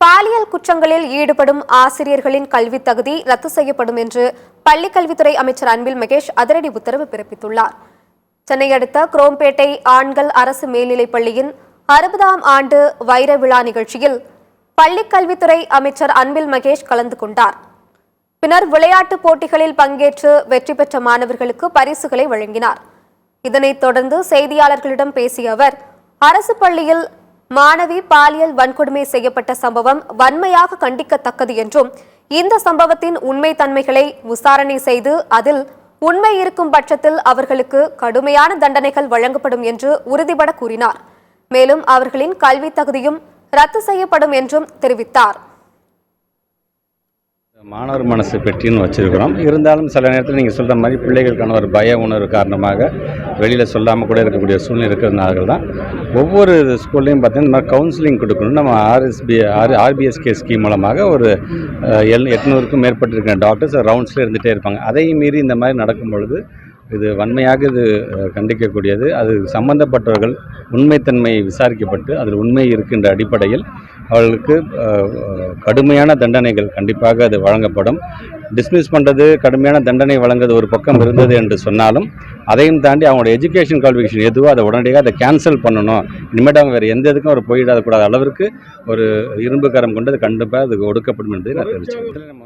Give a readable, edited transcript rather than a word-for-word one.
பாலியல் குற்றங்களில் ஈடுபடும் ஆசிரியர்களின் கல்வி தகுதி ரத்து செய்யப்படும் என்று பள்ளிக்கல்வித்துறை அமைச்சர் அன்பில் மகேஷ் அதிரடி உத்தரவு பிறப்பித்துள்ளார். சென்னை அடுத்த குரோம்பேட்டை ஆண்கள் அரசு மேல்நிலைப் பள்ளியின் 60ஆம் ஆண்டு வைர விழா நிகழ்ச்சியில் பள்ளிக்கல்வித்துறை அமைச்சர் அன்பில் மகேஷ் கலந்து கொண்டார். பின்னர் விளையாட்டுப் போட்டிகளில் பங்கேற்று வெற்றி பெற்ற மாணவர்களுக்கு பரிசுகளை வழங்கினார். இதனைத் தொடர்ந்து செய்தியாளர்களிடம் பேசிய அவர், அரசு பள்ளியில் மாணவி பாலியல் வன்கொடுமை செய்யப்பட்ட சம்பவம் வன்மையாக கண்டிக்கத்தக்கது என்றும், இந்த சம்பவத்தின் உண்மை தன்மைகளை விசாரணை செய்து அதில் உண்மை இருக்கும் பட்சத்தில் அவர்களுக்கு கடுமையான தண்டனைகள் வழங்கப்படும் என்று உறுதிபட கூறினார். மேலும் அவர்களின் கல்வி தகுதியும் ரத்து செய்யப்படும் என்றும் தெரிவித்தார். மாணவர் மனசு பெற்றின்னு வச்சிருக்கிறோம். இருந்தாலும் சில நேரத்தில் நீங்கள் சொல்கிற மாதிரி பிள்ளைகளுக்கான ஒரு பய உணர்வு காரணமாக வெளியில் சொல்லாமல் கூட இருக்கக்கூடிய சூழ்நிலை இருக்கிறதுனால தான் ஒவ்வொரு ஸ்கூல்லையும் பார்த்தீங்கன்னா இந்த மாதிரி கவுன்சிலிங் கொடுக்கணும். நம்ம ஆர்பிஎஸ்கே ஸ்கீம் மூலமாக ஒரு 800க்கும் மேற்பட்டிருக்கிற டாக்டர்ஸ் ரவுண்ட்ஸில் இருந்துகிட்டே இருப்பாங்க. அதையும் மீறி இந்த மாதிரி நடக்கும் பொழுது இது வன்மையாக இது கண்டிக்கக்கூடியது. அது சம்பந்தப்பட்டவர்கள் உண்மைத்தன்மை விசாரிக்கப்பட்டு அதில் உண்மை இருக்கின்ற அடிப்படையில் அவர்களுக்கு கடுமையான தண்டனைகள் கண்டிப்பாக அது வழங்கப்படும். டிஸ்மிஸ் பண்ணுறது, கடுமையான தண்டனை வழங்குறது ஒரு பக்கம் இருந்தது என்று சொன்னாலும், அதையும் தாண்டி அவங்களோட எஜுகேஷன் குவாலிஃபிகேஷன் எதுவோ அதை உடனடியாக அதை கேன்சல் பண்ணணும். இனிமேட்டு அவங்க வேறு எந்த இதுக்கும் அவர் போயிடாதக்கூடாத அளவிற்கு ஒரு இரும்பு கரம் கொண்டு அது கண்டிப்பாக அது ஒடுக்கப்படும் என்பதை நான் தெரிவிச்சுக்கிறேன்.